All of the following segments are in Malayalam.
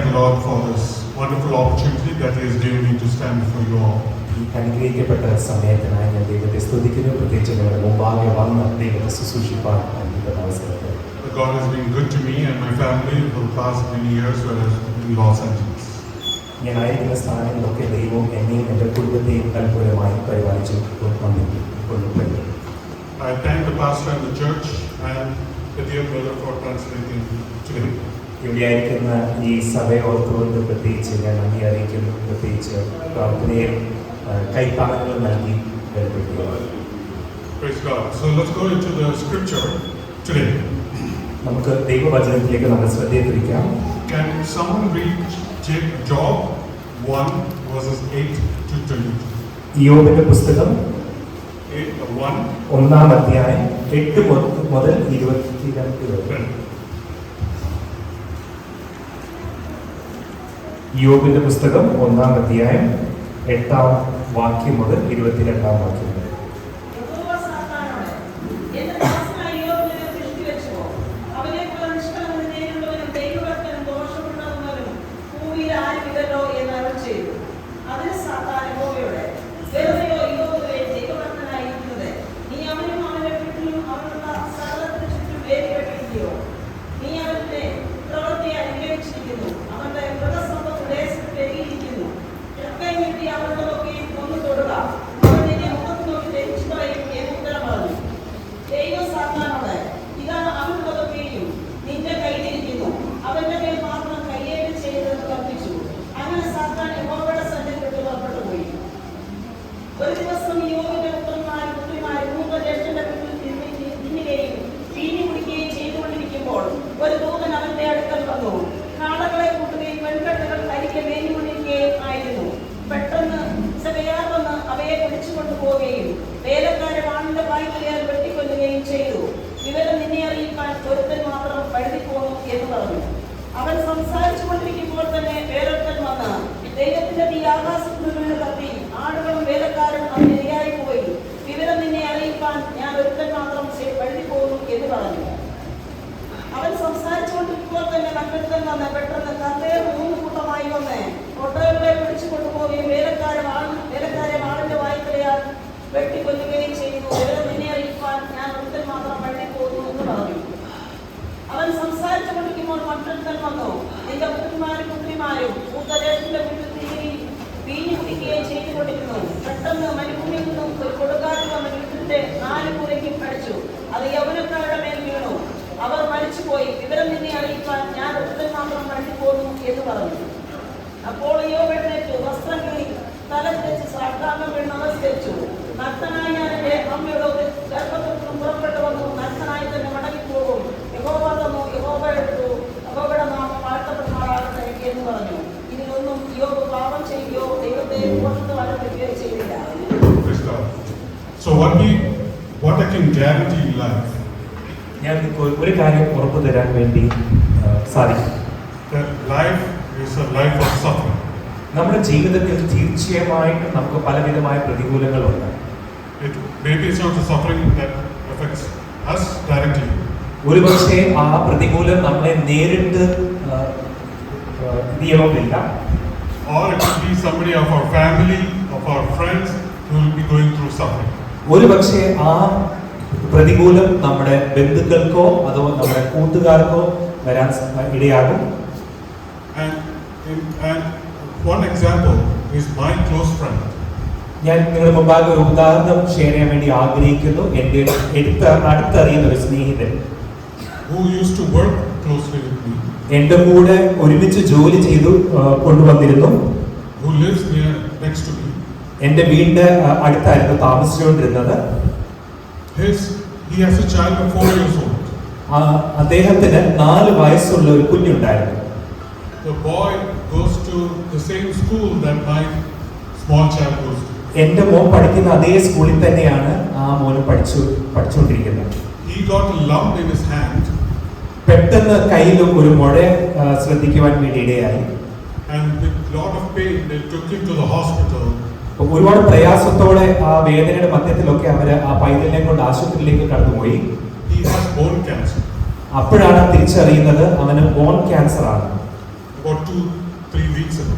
the Lord for this wonderful opportunity that He has given me to stand before you all. അനുഗ്രഹിക്കപ്പെട്ട സമയത്തിനായി ഞാൻ ദൈവത്തെ സ്തുതിക്കുന്നു. പ്രത്യേകിച്ച് നിങ്ങളുടെ മുമ്പാകെ വന്ന് ദൈവത്തെ ശുശ്രൂഷിപ്പാൻ നൽകിയിട്ടുള്ള അവസരത്തിൽ. God has been good to me and my family for the past many years when I was in Los Angeles. ഞാൻ ആയിരിക്കുന്ന സ്ഥാനങ്ങളിലൊക്കെ ദൈവം എന്നെയും എൻ്റെ കുടുംബത്തെയും അത്ഭുതമായി പരിപാലിച്ചു കൊണ്ടുപോയി. I thank the pastor and the church and the dear brother for translating today. ഇവിടെ ആയിരിക്കുന്ന ഈ സഭയെ ഓർത്തുകൊണ്ട് പ്രത്യേകിച്ച് ഞാൻ നന്ദി അറിയിക്കുന്നു. പ്രത്യേകിച്ച് പ്രാർത്ഥനയും കൈത്താങ്ങലും നൽകി ബലപ്പെടുത്തുക. Praise God. So let's go into the scripture today. നമുക്ക് ദൈവവചനത്തിലേക്ക് നമ്മൾ ശ്രദ്ധ തിരിക്കാം. Can someone read Job 1 verses 8 to 22? യോബിന്റെ പുസ്തകം 1 ഒന്നാം അധ്യായം 8 മുതൽ 22 വരെ. യോബിന്റെ പുസ്തകം ഒന്നാം അധ്യായം 8 വാക്യം മുതൽ 22 വാക്യം വരെ. ഒരു ദൂതൻ അവന്റെ അടുക്കൽ വന്നു. കാളകളെ കൂട്ടുകയും വെൺകഴുതകൾ കരിക്ക് മേഞ്ഞുകൊണ്ടിരിക്കുകയും ആയിരുന്നു. പെട്ടെന്ന് ചെവയാർ വന്ന് അവയെ പിടിച്ചു കൊണ്ടുപോവുകയും വേലക്കാരെ വാണിന്റെ വായ്ക്കലിയാൽ വെട്ടിക്കൊല്ലുകയും ചെയ്തു. വിവരം നിന്നെ അറിയിക്കാൻ ഒരുത്തൻ മാത്രം വഴുതിപ്പോന്നു എന്ന് പറഞ്ഞു. അവൻ സംസാരിച്ചു കൊണ്ടിരിക്കുമ്പോൾ തന്നെ വേറൊരുത്തൻ വന്ന് ദൈവത്തിന്റെ തീ ആകാശത്തിന് വീണ് കത്തി ആടുകളും വേലക്കാരും അതിനിരയായി പോയി. വിവരം നിന്നെ അറിയിക്കാൻ ഞാൻ ഒരുത്തൻ മാത്രം വഴുതിപ്പോന്നു എന്ന് പറഞ്ഞു. അവൻ സംസാരിച്ചുകൊണ്ടിരിക്കുമ്പോൾ തന്നെ മറ്റൊരുത്തൻ വന്ന് പെട്ടെന്ന് കർത്തയെ 3 കൂട്ടമായി വന്ന് ഒട്ടകങ്ങളെ പിടിച്ചു കൊണ്ടുപോവുകയും വേലക്കാരെ വാളിന്റെ വായ്ക്കലയാൽ വെട്ടിക്കൊല്ലുകയും ചെയ്തു. വിവരം നിന്നെ അറിയിക്കാൻ ഞാൻ ഒരുത്തൻ മാത്രം വഴുതിപ്പോന്നു എന്ന് പറഞ്ഞു. അവൻ സംസാരിച്ചു കൊണ്ടിരിക്കുമ്പോൾ മറ്റൊരുത്തൻ വന്നു. നിന്റെ പുത്രിമാരും പൂത്തരേഷന്റെ വീട്ടിൽ വീഞ്ഞു കുടിക്കുകയും ചെയ്തുകൊണ്ടിരുന്നു. പെട്ടെന്ന് മരുഭൂമിയിൽ നിന്നും ഒരു കൊടുങ്കാറ്റ് വന്ന വീട്ടിന്റെ 4 കൂരയ്ക്കും അടിച്ചു. അത് യൗവനക്കാരുടെ മേൽ വീണു. അവർ മരിച്ചുപോയി. വിവരം നിന്നെ അറിയിക്കാൻ ഞാൻ ഒരുത്തൻ മാത്രം വഴുതിപ്പോന്നു എന്ന് പറഞ്ഞു. അപ്പോൾ യോബ് എഴുന്നേറ്റു, വസ്ത്രം കീറി തല തിരിച്ച് സാഷ്ടാംഗം വീണ് നമസ്കരിച്ചു. നഗ്നനായി ഞാൻ എന്റെ അമ്മയുടെ ഗർഭത്തിൽ നിന്നും പുറപ്പെട്ടു വന്നു. നഗ്നനായി തന്നെ മടങ്ങിപ്പോകും. യഹോവ തന്നു, യഹോവ എടുത്തു, യഹോവയുടെ നാമം വാഴ്ത്തപ്പെടുമാറാകട്ടെ എന്ന് പറഞ്ഞു. ഇതിലൊന്നും യോബ് പാപം ചെയ്യുകയോ ദൈവത്തെ പുറത്ത് വരപ്പെടുകയോ ചെയ്തില്ല. So what I can guarantee in life, ഞാൻ ഒരു കാര്യം ഉറപ്പു തരാൻ വേണ്ടി സാധിക്കും. life is a life of suffering. നമ്മുടെ ജീവിതത്തിൽ തീർച്ചയായിട്ടും നമുക്ക് പലവിധമായ പ്രതികൂലങ്ങളുണ്ട്. Maybe it's not the suffering that affects us directly. ഒരുപക്ഷെ ആ പ്രതികൂലം നമ്മളെ നേരിട്ട് ചെയ്യണമെന്നില്ല. Or it could be somebody of our family, of our friends who will be going through suffering. ഒരുപക്ഷെ ആ പ്രതികൂലം നമ്മുടെ ബന്ധുക്കൾക്കോ അതോ നമ്മുടെ കൂട്ടുകാർക്കോ വരാൻ ഇടയാകും. And one example is my close friend. ഞാൻ നിങ്ങളുടെ മുമ്പാകെ ഒരു ഉദാഹരണം ഷെയർ ചെയ്യാൻ വേണ്ടി ആഗ്രഹിക്കുന്നു. എൻ്റെ അടുത്തറിയുന്ന ഒരു സ്നേഹിതൻ who used to work closely with me, എൻ്റെ കൂടെ ഒരുമിച്ച് ജോലി ചെയ്തു കൊണ്ടുവന്നിരുന്നു. who lives next to me. എൻ്റെ വീടിന്റെ അടുത്തായിരുന്നു താമസിച്ചുകൊണ്ടിരുന്നത്. He has a child of 4 years old. അദ്ദേഹത്തിന് 4 വയസ്സുള്ള ഒരു കുഞ്ഞുണ്ടായിരുന്നു. The boy goes to the same school that my small child goes to. എൻ്റെ മോൻ പഠിക്കുന്ന അതേ സ്കൂളിൽ തന്നെയാണ് ആ മോനും പഠിച്ചുകൊണ്ടിരിക്കുന്നത്. He got a lump in his hand. പെട്ടെന്ന് കയ്യിൽ ഒരു മുഴ ശ്രദ്ധിക്കുവാൻ വേണ്ടി ഇടയായി. And with lot of pain they took him to the hospital. ഒരുപാട് പ്രയാസത്തോടെ ആ വേദനയുടെ മധ്യത്തിലൊക്കെ അവര് ആ പൈതലിനെ കൊണ്ട് ആശുപത്രിയിലേക്ക് കടന്നുപോയി. He has bone cancer. അപ്പോഴാണ് തിരിച്ചറിയുന്നത് അവന് ബോൺ ക്യാൻസർ ആണ്. about 2-3 weeks ago.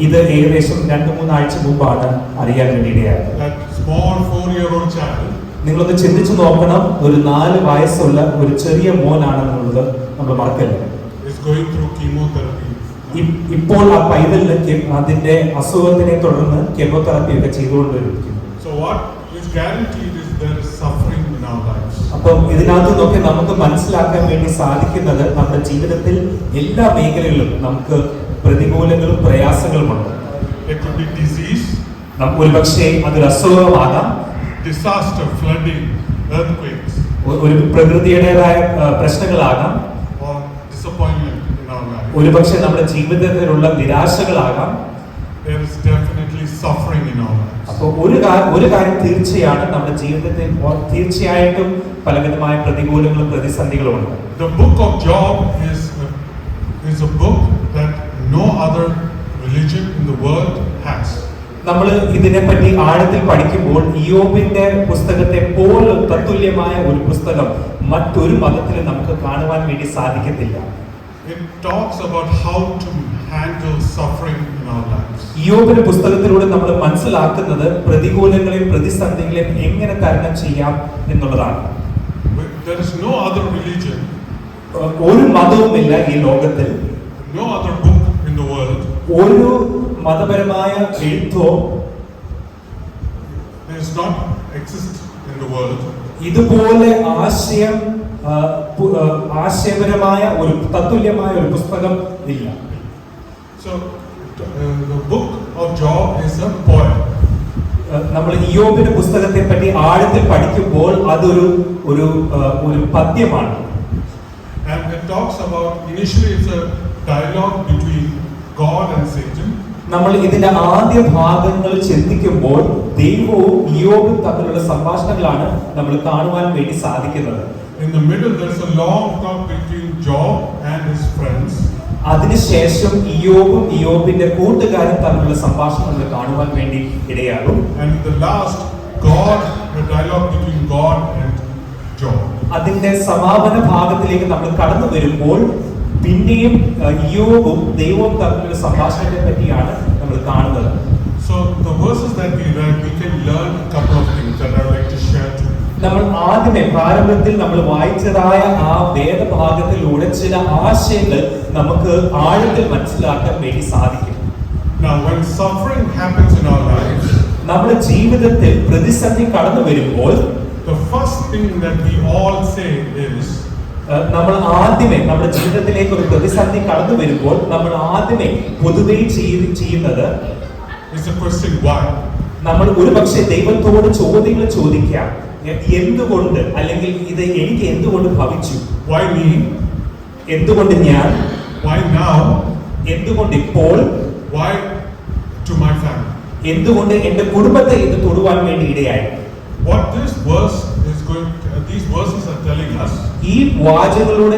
ഇത് ഏകദേശം 2-3 ആഴ്ച മുമ്പാണ് അറിയാൻ വേണ്ടിയിടയായത്. That small 4-year-old child നിങ്ങളൊന്ന് ചിന്തിച്ചു നോക്കണം, ഒരു 4 വയസ്സുള്ള ഒരു ചെറിയ മോനാണെന്നുള്ളത് നമ്മൾ മറക്കല്ല. is going through chemotherapy. ഇപ്പോൾ ആ പൈതലിന് അതിന്റെ അസുഖത്തിനെ തുടർന്ന് കെമോതെറാപ്പി ഒക്കെ ചെയ്തുകൊണ്ടിരിക്കുന്നു. So what is guaranteed is there is suffering in our lives. അപ്പം ഇതിനകത്ത് നോക്കി നമുക്ക് മനസ്സിലാക്കാൻ വേണ്ടി സാധിക്കുന്നത് നമ്മുടെ ജീവിതത്തിൽ എല്ലാ മേഖലകളിലും നമുക്ക് പ്രതികൂലങ്ങളും പ്രയാസങ്ങളുമുണ്ട്. It could be disease, ഒരുപക്ഷെ അതൊരു അസുഖമാകാം, disaster, flooding, earthquakes, ഒരു പ്രകൃതിയുടേതായ പ്രശ്നങ്ങളാകാം, or disappointment in our lives. ഒരുപക്ഷെ നമ്മുടെ ജീവിതത്തിലുള്ള നിരാശകളാകാം. There is definitely suffering in our lives. അപ്പോൾ ഒരു കാര്യം തീർച്ചയാണ്, നമ്മുടെ ജീവിതത്തിൽ തീർച്ചയായിട്ടും പലവിധമായ പ്രതികൂലങ്ങളും പ്രതിസന്ധികളും ഉണ്ട്. The book of Job is a book that no other religion in the world has. നമ്മൾ ഇതിനെപ്പറ്റി ആഴത്തിൽ പഠിക്കുമ്പോൾ ഇയ്യോബിന്റെ പുസ്തകത്തെ പോലെ തത്തുല്യമായ ഒരു പുസ്തകം മറ്റൊരു മതത്തിലും നമുക്ക് കാണുവാൻ വേണ്ടി സാധിക്കത്തില്ല. It talks about how to handle suffering in our lives. ഇയ്യോബിന്റെ പുസ്തകത്തിലൂടെ നമ്മൾ മനസ്സിലാക്കുന്നത് പ്രതികൂലങ്ങളെയും പ്രതിസന്ധികളെയും എങ്ങനെ തരണം ചെയ്യാം എന്നുള്ളതാണ്. There is no other religion, ഒരു മതവുമില്ല ഈ ലോകത്തിൽ, no other book in the world. ഒരു മതപരമായ എഴുത്തോ does not exist in the world. ഇതുപോലെ ആശയപരമായ ഒരു തത്തുല്യമായ ഒരു പുസ്തകം ഇല്ല. So the book of Job is a poem. നമ്മൾ ഇയ്യോബിന്റെ പുസ്തകത്തെ പറ്റി ആഴത്തിൽ പഠിക്കുമ്പോൾ അതൊരു ഒരു പദ്യമാണ്. And it talks about, initially it's a dialogue between God and Satan. നമ്മൾ ഇതിന്റെ ആദ്യ ഭാഗങ്ങൾ ചിന്തിക്കുമ്പോൾ ദൈവവും ഇയ്യോബും തമ്മിലുള്ള സംഭാഷണങ്ങളാണ് നമ്മൾ കാണുവാൻ വേണ്ടി സാധിക്കുന്നത്. In the middle there's a long talk between Job and his friends. അതിനുശേഷം ഇയ്യോബും ഇയ്യോബിന്റെ കൂട്ടുകാരും തമ്മിലുള്ള സംഭാഷണം നമ്മൾ കാണുവാൻ വേണ്ടി ഇടയാകും. And the last, the dialogue between God and Job. അതിന്റെ സമാപന ഭാഗത്തിലേക്ക് നമ്മൾ കടന്നു വരുമ്പോൾ പിന്നെയും ഇയ്യോബും ദൈവവും തമ്മിലുള്ള സംഭാഷണത്തെ പറ്റിയാണ് നമ്മൾ കാണുന്നത്. So the verses that we read, we can learn a couple of things that I would like to share to you. നമ്മൾ ആദ്യമേ പ്രാരംഭത്തിൽ നമ്മൾ വായിച്ചതായ ആ വേദഭാഗത്തിലൂടെ ചില ആശയങ്ങൾ നമുക്ക് ആഴത്തിൽ മനസ്സിലാക്കാൻ വേണ്ടി സാധിക്കും. Now when suffering happens in our lives, നമ്മുടെ ജീവിതത്തിൽ പ്രതിസന്ധി കടന്നു വരുമ്പോൾ the first thing that we all say is, നമ്മൾ ആദ്യമേ നമ്മുടെ ജീവിതത്തിലേക്ക് ഒരു പ്രതിസന്ധി കടന്നു വരുമ്പോൾ നമ്മൾ ആദ്യമേ പൊതുവെ ചെയ്യുന്നത് is the question why. നമ്മൾ ഒരുപക്ഷെ ദൈവത്തോട് ചോദ്യങ്ങൾ ചോദിക്കാം. എന്തുകൊണ്ട്, അല്ലെങ്കിൽ ഇത് എനിക്ക് എന്തുകൊണ്ട് ഭവിച്ചു, Why me? എന്തുകൊണ്ട് ഞാൻ, Why now? എന്തുകൊണ്ട് ഇപ്പോൾ, Why to my family? എന്തുകൊണ്ട് എന്റെ കുടുംബത്തെ ഇത് തൊടുവാൻ വേണ്ടി ഇടയായി. What these verses are telling us, ഈ വാചകങ്ങളിലൂടെ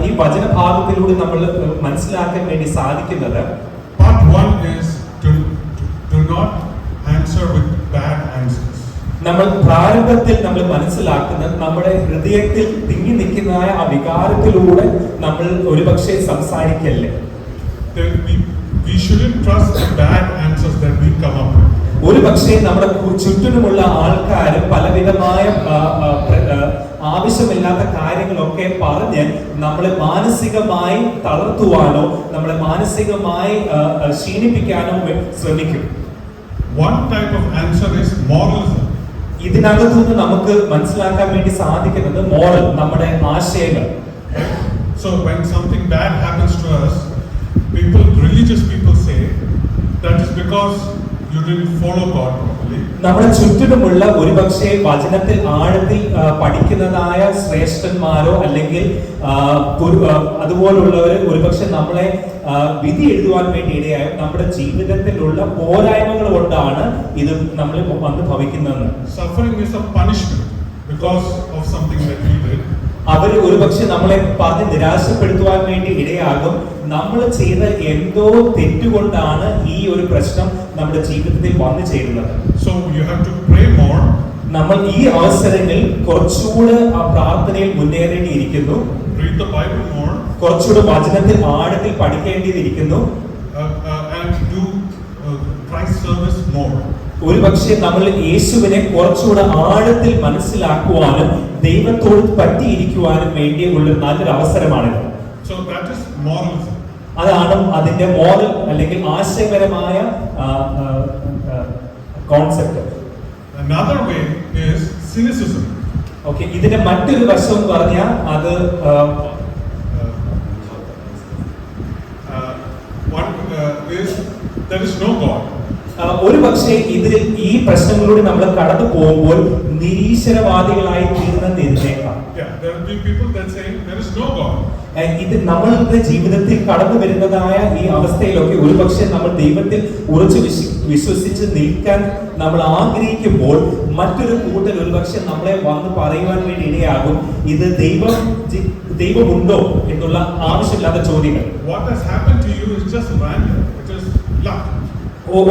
ഈ വചനഭാഗത്തിലൂടെ നമ്മൾ മനസ്സിലാക്കാൻ വേണ്ടി സാധിക്കുന്നത്, part 1 is do not answer with bad answers. നമ്മൾ പ്രാരംഭത്തിൽ നമ്മൾ മനസ്സിലാക്കുന്നത് നമ്മുടെ ഹൃദയത്തിൽ തിങ്ങി നിൽക്കുന്നതായ ആ വികാരത്തിലൂടെ നമ്മൾ ഒരുപക്ഷെ സംസാരിക്കല്ലേ. We shouldn't trust the bad answers that we come up with. ഒരുപക്ഷെ നമ്മുടെ ചുറ്റിനുമുള്ള ആൾക്കാർ പലവിധമായ ആവശ്യമില്ലാത്ത കാര്യങ്ങളൊക്കെ പറഞ്ഞ് നമ്മളെ മാനസികമായി തളർത്തുവാനോ നമ്മളെ മാനസികമായി ക്ഷീണിപ്പിക്കാനോ ശ്രമിക്കും. One type of answer is moralism. ഇതിനകത്തുനിന്ന് നമുക്ക് മനസ്സിലാക്കാൻ വേണ്ടി സാധിക്കുന്നത് മോറൽ, നമ്മുടെ ആശയങ്ങൾ. So when something bad happens to us, religious people say that is because you didn't follow God properly. നമ്മുടെ ചുറ്റിനുമുള്ള ഒരുപക്ഷെ വചനത്തിൽ ആഴത്തിൽ പഠിക്കുന്നതായ ശ്രേഷ്ഠന്മാരോ അല്ലെങ്കിൽ അതുപോലുള്ളവർ ഒരുപക്ഷെ നമ്മളെ വിധി എഴുതുവാൻ വേണ്ടി ഇടയായ നമ്മുടെ ജീവിതത്തിലുള്ള പോരായ്മകൾ കൊണ്ടാണ് ഇത് നമ്മൾ വന്ന് ഭവിക്കുന്നത്. Suffering is a punishment because of something that we did. അവർ ഒരുപക്ഷെ നമ്മളെ പറഞ്ഞ് നിരാശപ്പെടുത്തുവാൻ വേണ്ടി ഇടയാകും. നമ്മൾ ചെയ്ത എന്തോ തെറ്റുകൊണ്ടാണ് ഈ ഒരു പ്രശ്നം നമ്മുടെ ജീവിതത്തിൽ വന്നു ചേരുന്നത്. So you have to pray more. നമ്മൾ ഈ അവസരങ്ങളിൽ കുറച്ചുകൂടെ ആ പ്രാർത്ഥനയിൽ മുന്നേറേണ്ടിയിരിക്കുന്നു. Read read the Bible more, കുറച്ചുകൂടെ വചനത്തിൽ ആഴത്തിൽ പഠിക്കേണ്ടിയിരിക്കുന്നു. And do Christ service more. ഒരു പക്ഷേ നമ്മൾ യേശുവിനെ കുറച്ചുകൂടെ ആഴത്തിൽ മനസ്സിലാക്കുവാനും ദൈവത്തോട് പറ്റിയിരിക്കുവാനും വേണ്ടിയുള്ള നല്ലൊരു അവസരമാണിത്. So that is moralism. അതാണ് അതിന്റെ മോറൽ അല്ലെങ്കിൽ ആശയപരമായ concept. Another way is cynicism. Okay, ഇതിന്റെ മറ്റൊരു വശം എന്ന് പറഞ്ഞാൽ അത് One is there is no God. ഒരു പക്ഷേ ഇതിൽ ഈ പ്രശ്നങ്ങളിലൂടെ നമ്മൾ കടന്നു പോകുമ്പോൾ നിരീശ്വരവാദികളായി തീർന്നിരുന്നേക്കാം. Yeah, there will be people that say there is no God. ഇത് നമ്മളുടെ ജീവിതത്തിൽ കടന്നു വരുന്നതായ ഈ അവസ്ഥയിലൊക്കെ ഒരുപക്ഷെ നമ്മൾ ദൈവത്തിൽ ഉറച്ചു വിശ്വസിച്ച് നിൽക്കാൻ നമ്മൾ ആഗ്രഹിക്കുമ്പോൾ മറ്റൊരു കൂട്ടർ ഒരുപക്ഷെ നമ്മളെ വന്ന് പറയുവാൻ വേണ്ടി ഇടയാകും ഇത് ദൈവമുണ്ടോ എന്നുള്ള ആവശ്യമില്ലാത്ത ചോദ്യങ്ങൾ. What has happened to you is just random. It is luck.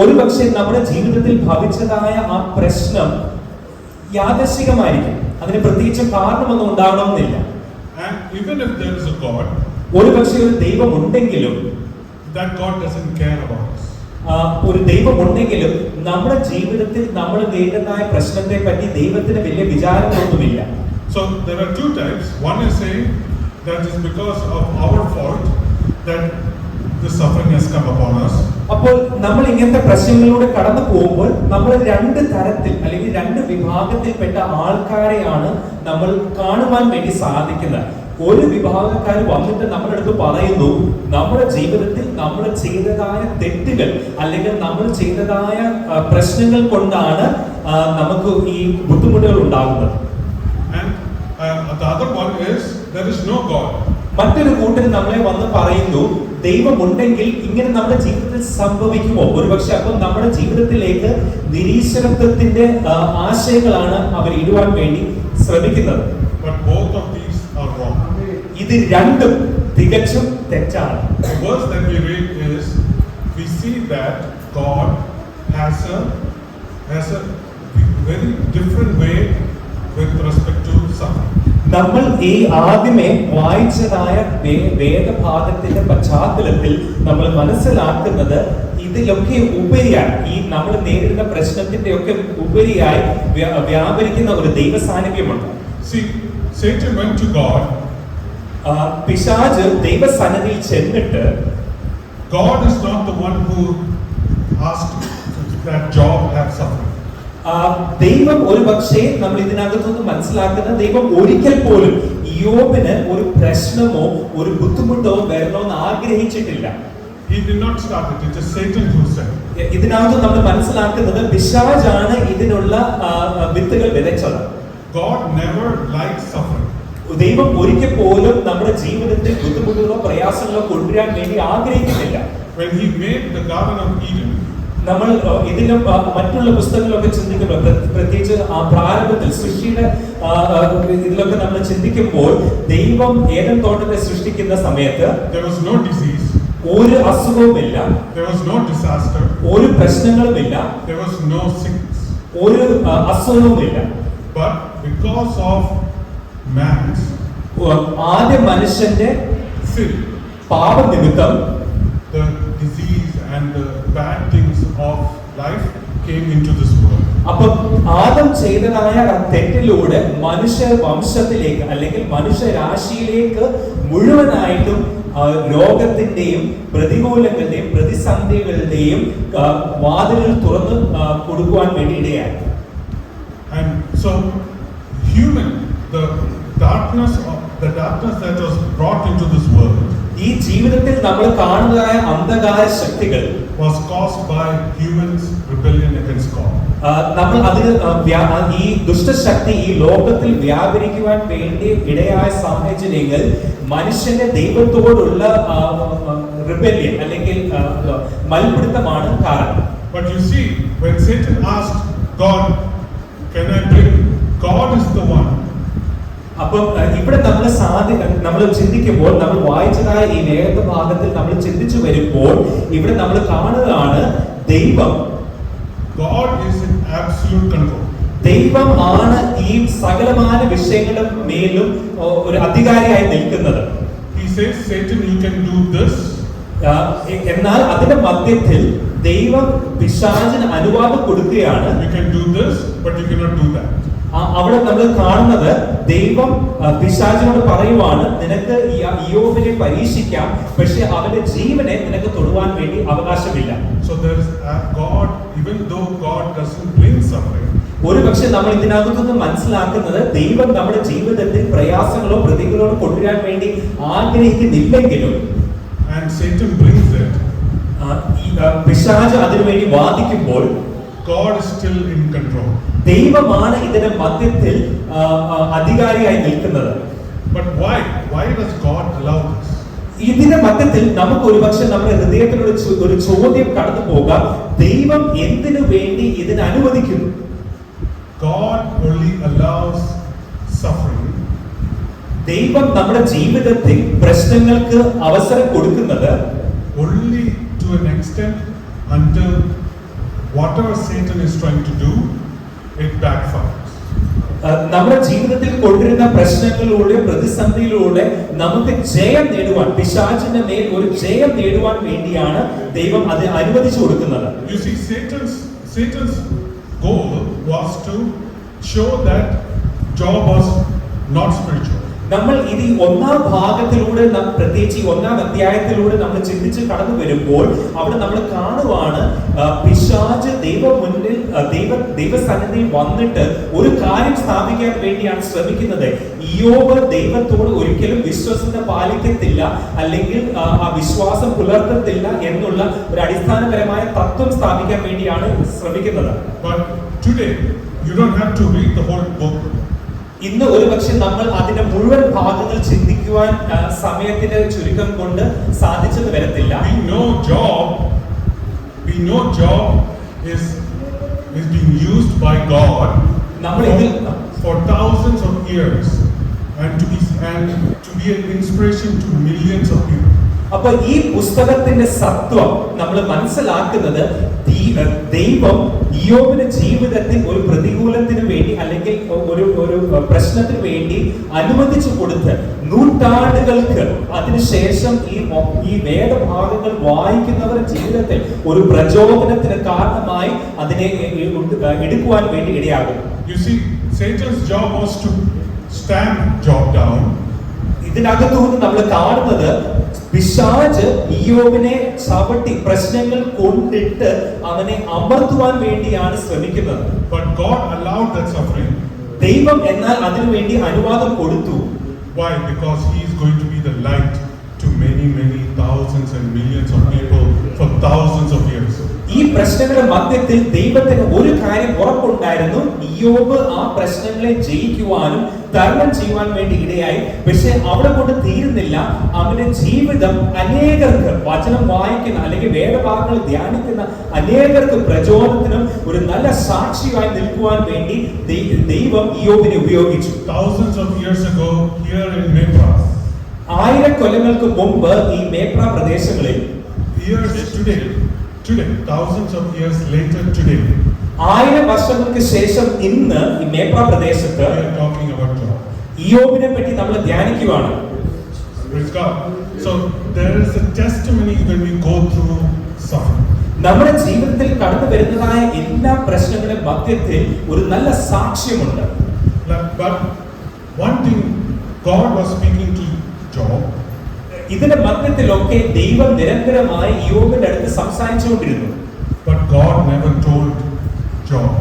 ഒരു പക്ഷേ നമ്മുടെ ജീവിതത്തിൽ ഭവിച്ചതായ ആ പ്രശ്നം യാദൃശ്ചികമായിരിക്കും. അതിന് പ്രത്യേകിച്ച് കാരണമൊന്നും ഉണ്ടാകണമെന്നില്ല. And even if there is a God, ഒരു പക്ഷേ ഒരു ദൈവം ഉണ്ടെങ്കിലും that God doesn't care about us. ഒരു ദൈവം ഉണ്ടെങ്കിലും നമ്മുടെ ജീവിതത്തിൽ നമ്മൾ നേരിടുന്ന പ്രശ്നത്തെ പറ്റി ദൈവത്തിന് വലിയ വിചാരങ്ങളൊന്നുമില്ല. So there are two types. One is saying that is because of our fault that the suffering has come upon us. അപ്പോൾ നമ്മൾ ഇങ്ങനത്തെ പ്രശ്നങ്ങളിലൂടെ കടന്നു പോകുമ്പോൾ നമ്മൾ രണ്ട് തരത്തിൽ അല്ലെങ്കിൽ രണ്ട് വിഭാഗത്തിൽപ്പെട്ട ആൾക്കാരെയാണ് നമ്മൾ കാണുവാൻ വേണ്ടി സാധിക്കുന്നത്. ഒരു വിഭാഗക്കാർ വന്നിട്ട് നമ്മുടെ അടുത്ത് പറയുന്നു നമ്മുടെ ജീവിതത്തിൽ നമ്മൾ ചെയ്തതായ തെറ്റുകൾ അല്ലെങ്കിൽ നമ്മൾ ചെയ്തതായ പ്രശ്നങ്ങൾ കൊണ്ടാണ് നമുക്ക് ഈ ബുദ്ധിമുട്ടുകൾ ഉണ്ടാകുന്നത്. And the other one is there is no God. മറ്റൊരു കൂട്ടർ നമ്മളെ വന്ന് പറയുന്നു ദൈവമുണ്ടെങ്കിൽ ഇങ്ങനെ നമ്മുടെ ജീവിതത്തിൽ സംഭവിക്കുമോ? ഒരുപക്ഷെ അപ്പം നമ്മുടെ ജീവിതത്തിലേക്ക് നിരീശ്വരത്വത്തിന്റെ ആശയങ്ങളാണ് അവർ ഇടുവാൻ വേണ്ടി ശ്രമിക്കുന്നത്. But both of these are wrong. ഇത് രണ്ടും തികച്ചും തെറ്റാണ്. The verse that we read is we see that God has a very different way with respect to suffering. നമ്മൾ ഈ ആദ്യമേ വായിച്ചതായ വേദഭാഗത്തിന്റെ പശ്ചാത്തലത്തിൽ നമ്മൾ മനസ്സിലാക്കുന്നത് ഇതിലൊക്കെ ഉപരിയായി ഈ നമ്മൾ നേരിടുന്ന പ്രശ്നത്തിന്റെ ഒക്കെ ഉപരിയായി വ്യാപരിക്കുന്ന ഒരു ദൈവ സാന്നിധ്യമുണ്ട്. See, Satan went to God. പിശാച് ദൈവസന്നിധിയിൽ ചെന്നിട്ട് God is not the one who asked that Job have suffering. ദൈവം ഒരു പക്ഷേ നമ്മൾ ഇതിനകത്തുനിന്ന് മനസ്സിലാക്കുന്ന ദൈവം ഒരിക്കൽ പോലും യോബിന് ഒരു പ്രശ്നമോ ഒരു ബുദ്ധിമുട്ടോ വരണമെന്ന് ആഗ്രഹിച്ചിട്ടില്ല. He did not start it. It is Satan who said. ഇതിനകത്ത് നമ്മൾ മനസ്സിലാക്കുന്നത് പിശാചാണ് ഇതിനുള്ള വിത്തുകൾ വിതച്ചത്. God never likes suffering. ദൈവം ഒരിക്കൽ പോലും നമ്മുടെ ജീവിതത്തിൽ ബുദ്ധിമുട്ടുകളോ പ്രയാസങ്ങളോ കൊണ്ടുവരാൻ വേണ്ടി ആഗ്രഹിക്കുന്നില്ല. When he made the Garden of Eden, നമ്മൾ ഇതിലും മറ്റുള്ള പുസ്തകങ്ങളൊക്കെ ചിന്തിക്കുമ്പോൾ പ്രത്യേകിച്ച് പ്രാരംഭത്തിൽ സൃഷ്ടിയുടെ ഇതിലൊക്കെ നമ്മൾ ചിന്തിക്കുമ്പോൾ ദൈവം ഏദൻ തോട്ടത്തെ സൃഷ്ടിക്കുന്ന സമയത്ത് there was no disease, ഒരു അസുഖവുമില്ല, there was no disaster, ഒരു പ്രശ്നങ്ങളുമില്ല, there was no sickness. ഒരു അസുഖവുമില്ല. But because of man's ആദ്യ മനുഷ്യന്റെ sin, പാപനിമിത്തം the disease and the bad things of life came into this world. അപ്പം ആദം ചെയ്തതായ തെറ്റിലൂടെ മനുഷ്യ വംശത്തിലേക്ക് അല്ലെങ്കിൽ മനുഷ്യരാശിയിലേക്ക് മുഴുവനായിട്ടും രോഗത്തിന്റെയും പ്രതികൂലങ്ങളുടെയും പ്രതിസന്ധികളുടെയും വാതിലുകൾ തുറന്ന് കൊടുക്കുവാൻ വേണ്ടി ഇടയായി. And so human, the darkness that was brought into this world ഈ ജീവിതത്തിൽ നമ്മൾ കാണുന്നതായ അന്ധകാര ശക്തികൾ was caused by humans' rebellion against God. നമ്മൾ അതിന് ഈ ദുഷ്ടശക്തി ഈ ലോകത്തിൽ വ്യാപരിക്കുവാൻ വേണ്ടി ഇടയായ സാഹചര്യങ്ങൾ മനുഷ്യന്റെ ദൈവത്തോടുള്ള റിബല്യൻ അല്ലെങ്കിൽ മൽപിടുത്തമാണ് കാരണം. But you see, when Satan asked God, can I bring? God is the one. അപ്പം ഇവിടെ നമ്മൾ ചിന്തിക്കുമ്പോൾ നമ്മൾ വായിച്ചതായ ഈ വേദഭാഗത്തിൽ നമ്മൾ ചിന്തിച്ചു വരുമ്പോൾ ഇവിടെ നമ്മൾ കാണുന്നതാണ് ദൈവം God is in absolute control. ദൈവം ആണ് ഈ സകലമായ വിഷയങ്ങളുടെ മേലും ഒരു അധികാരിയായി നിൽക്കുന്നത്. says, Satan, you can do this, എന്നാൽ അതിന്റെ മധ്യത്തിൽ ദൈവം പിശാചിന് അനുവാദം കൊടുക്കുകയാണ്. you can do this, but you cannot do that. അവിടെ നമ്മൾ കാണുന്നത് ദൈവം പിശാചിനോട് പറയുവാണ്, നിനക്ക് ഇയ്യോബിനെ പരീക്ഷിക്കാം, പക്ഷെ അവന്റെ ജീവനെ നിനക്ക് തൊടുവാൻ വേണ്ടി അവകാശമില്ല. So there is God, even though God doesn't bring suffering, ഒരു പക്ഷെ നമ്മൾ ഇതിനകത്തുനിന്ന് മനസ്സിലാക്കുന്നത് ദൈവം നമ്മുടെ ജീവിതത്തിൽ പ്രയാസങ്ങളോ പ്രതികളോ കൊണ്ടുവരാൻ വേണ്ടി ആഗ്രഹിക്കുന്നില്ലെങ്കിലും, and Satan brings it, പിശാച് അതിനുവേണ്ടി വാദിക്കുമ്പോൾ God is still in control. ദൈവമാണ് ഇതിന്റെ മധ്യത്തിൽ അധികാരിയായി നിൽക്കുന്നത്. But why does God allow this? ഇതിന്റെ മധ്യത്തിൽ നമുക്ക് ഒരുപക്ഷെ നമ്മുടെ ഹൃദയത്തിലൊരു ഒരു ചോദ്യം കടന്നു പോകാം, ദൈവം എന്തിനു വേണ്ടി ഇതിന് അനുവദിക്കുന്നു? God only allows suffering. ദൈവം നമ്മുടെ ജീവിതത്തിൽ പ്രശ്നങ്ങൾക്ക് അവസരം കൊടുക്കുന്നത് only to an extent until whatever Satan is trying to do, it backfires. നമ്മുടെ ജീവിതത്തിൽ കൊണ്ടുവരുന്ന പ്രശ്നങ്ങളിലൂടെ പ്രതിസന്ധിയിലൂടെ നമുക്ക് ജയം നേടുവാൻ, പിശാചിന്റെ മേൽ ഒരു ജയം നേടുവാൻ വേണ്ടിയാണ് ദൈവം അത് അനുവദിച്ചു കൊടുക്കുന്നത്. You see, Satan's goal was to show that Job was not spiritual. നമ്മൾ ഇത് ഒന്നാം ഭാഗത്തിലൂടെ പ്രത്യേകിച്ച് ഈ ഒന്നാം അധ്യായത്തിലൂടെ നമ്മൾ ചിന്തിച്ച് കടന്നു വരുമ്പോൾ അവിടെ നമ്മൾ കാണുവാണ്, പിശാച് മുന്നിൽ ദൈവസന്നിധിയിൽ വന്നിട്ട് ഒരു കാര്യം സ്ഥാപിക്കാൻ വേണ്ടിയാണ് ശ്രമിക്കുന്നത്. ഇയ്യോബ് ദൈവത്തോട് ഒരിക്കലും വിശ്വസത പാലിക്കത്തില്ല, അല്ലെങ്കിൽ ആ വിശ്വാസം പുലർത്തത്തില്ല എന്നുള്ള ഒരു അടിസ്ഥാനപരമായ തത്വം സ്ഥാപിക്കാൻ വേണ്ടിയാണ് ശ്രമിക്കുന്നത്. But today you don't have to read the whole book. ഇന്ന് ഒരുപക്ഷെ നമ്മൾ അതിന്റെ മുഴുവൻ ഭാഗങ്ങൾ ചിന്തിക്കുവാൻ സമയത്തിന്റെ ചുരുക്കം കൊണ്ട് സാധിച്ചെന്ന് വരത്തില്ല. We know Job is being used by God for thousands of years and to be an inspiration to millions of people. അപ്പൊ ഈ പുസ്തകത്തിന്റെ സത്വം നമ്മൾ മനസ്സിലാക്കുന്നത് ദൈവം ഇയ്യോബിന്റെ ജീവിതത്തിൽ ഒരു പ്രതികൂലത്തിന് വേണ്ടി അല്ലെങ്കിൽ ഒരു പ്രശ്നത്തിന് വേണ്ടി അനുവദിച്ചു കൊടുത്ത് നൂറ്റാണ്ടുകൾക്ക് അതിനുശേഷം ഈ വേദഭാഗങ്ങൾ വായിക്കുന്നവരുടെ ജീവിതത്തിൽ ഒരു പ്രചോദനത്തിന് കാരണമായി അതിനെ എടുക്കുവാൻ വേണ്ടി ഇടയാകും. You see, Satan's job was to stamp Job down. ഇതിനകത്തുനിന്ന് നമ്മൾ കാണുന്നത് പിശാച് ഇയ്യോബിനെ ചവിട്ടി പ്രശ്നങ്ങൾ കൊണ്ടിട്ട് അവനെ അമർത്തുവാൻ വേണ്ടിയാണ് ശ്രമിക്കുന്നത്. But God allowed that suffering. ദൈവം എന്നാൽ അതിനു വേണ്ടി അനുവാദം കൊടുത്തു. Why? Because he is going to be the light to many thousands and millions of people for thousands of years. ഈ പ്രശ്നങ്ങളുടെ മധ്യത്തിൽ ദൈവത്തിന് ഒരു കാര്യം ഉറപ്പുണ്ടായിരുന്നു, ഇയ്യോബ് ആ പ്രശ്നങ്ങളെ ജയിക്കുവാനും തരണം ചെയ്യുവാൻ വേണ്ടി ഇടയായി. പക്ഷെ അവിടെ കൊണ്ട് തീരുന്നില്ല, അവന്റെ ജീവിതം അനേകർക്ക് വചനം വായിക്കുന്ന അല്ലെങ്കിൽ വേദഭാഗങ്ങൾ ധ്യാനിക്കുന്ന അനേകർക്ക് പ്രചോദനത്തിനും ഒരു നല്ല സാക്ഷിയായി നിൽക്കുവാൻ വേണ്ടി ദൈവം ഇയ്യോബിനെ ഉപയോഗിച്ചു. Thousands of years ago here in Mepra, 1000 കൊല്ലങ്ങൾക്ക് മുമ്പ് ഈ മേപ്ര പ്രദേശങ്ങളിൽ, years today, thousands of years later today, 1000 വർഷങ്ങൾക്ക് ശേഷം ഇന്ന് ഈ മേപ്ര പ്രദേശത്ത് we are talking about Job. ഇയ്യോബിനെ പറ്റി നമ്മൾ ധ്യാനിക്കുകയാണ്. Praise God. So there is a testimony when we go through suffering. നമ്മുടെ ജീവിതത്തിൽ കടന്നു വരുന്നതായ എല്ലാ പ്രശ്നങ്ങളുടെ മധ്യത്തിൽ ഒരു നല്ല സാക്ഷ്യമുണ്ട്. But one thing, God was speaking to Job. ഇതിന്റെ മധ്യത്തിലൊക്കെ ദൈവം നിരന്തരമായി ഇയ്യോബിന്റെ അടുത്ത് സംസാരിച്ചുകൊണ്ടിരുന്നു. But God never told Job